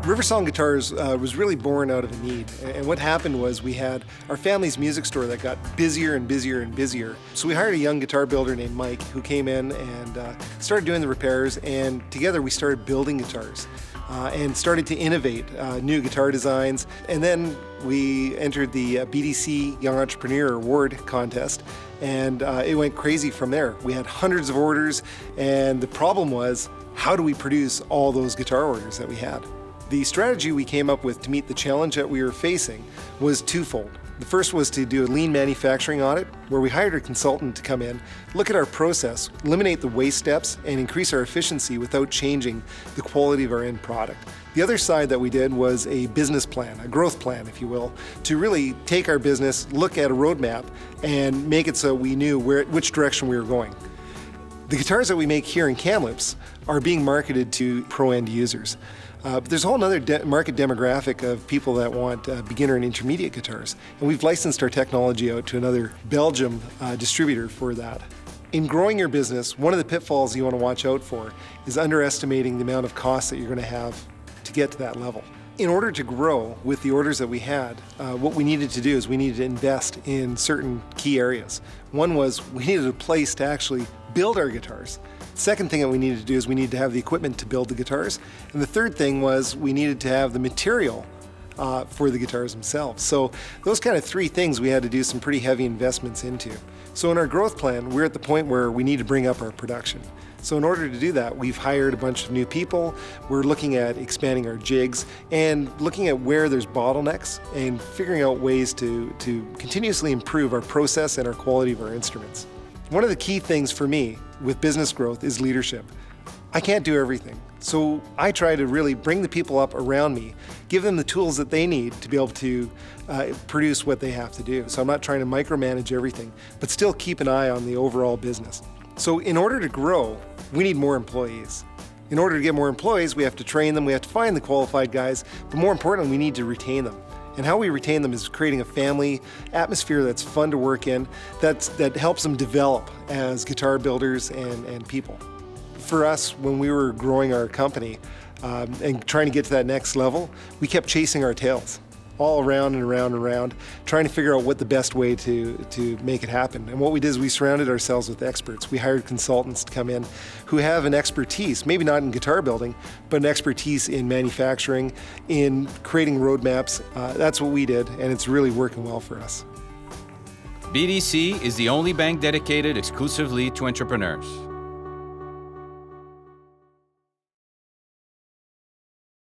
Riversong Guitars was really born out of a need. And what happened was we had our family's music store that got busier and busier and busier. So we hired a young guitar builder named Mike who came in and started doing the repairs, and together we started building guitars and started to innovate new guitar designs. And then we entered the BDC Young Entrepreneur Award contest, and it went crazy from there. We had hundreds of orders, and the problem was, how do we produce all those guitar orders that we had? The strategy we came up with to meet the challenge that we were facing was twofold. The first was to do a lean manufacturing audit, where we hired a consultant to come in, look at our process, eliminate the waste steps, and increase our efficiency without changing the quality of our end product. The other side that we did was a business plan, a growth plan, if you will, to really take our business, look at a roadmap, and make it so we knew which direction we were going. The guitars that we make here in Kamloops are being marketed to pro-end users. But there's a whole other market demographic of people that want beginner and intermediate guitars. And we've licensed our technology out to another Belgium distributor for that. In growing your business, one of the pitfalls you want to watch out for is underestimating the amount of costs that you're going to have to get to that level. In order to grow with the orders that we had, what we needed to do is we needed to invest in certain key areas. One was we needed a place to actually build our guitars. The second thing that we needed to do is we needed to have the equipment to build the guitars. And the third thing was we needed to have the material for the guitars themselves. So those kind of three things we had to do some pretty heavy investments into. So in our growth plan, we're at the point where we need to bring up our production. So in order to do that, we've hired a bunch of new people. We're looking at expanding our jigs and looking at where there's bottlenecks and figuring out ways to continuously improve our process and our quality of our instruments. One of the key things for me with business growth is leadership. I can't do everything, so I try to really bring the people up around me, give them the tools that they need to be able to produce what they have to do. So I'm not trying to micromanage everything, but still keep an eye on the overall business. So in order to grow, we need more employees. In order to get more employees, we have to train them, we have to find the qualified guys, but more importantly, we need to retain them. And how we retain them is creating a family atmosphere that's fun to work in, that helps them develop as guitar builders and people. For us, when we were growing our company and trying to get to that next level, we kept chasing our tails, all around and around and around, trying to figure out what the best way to make it happen. And what we did is we surrounded ourselves with experts. We hired consultants to come in who have an expertise, maybe not in guitar building, but an expertise in manufacturing, in creating roadmaps. That's what we did, and it's really working well for us. BDC is the only bank dedicated exclusively to entrepreneurs.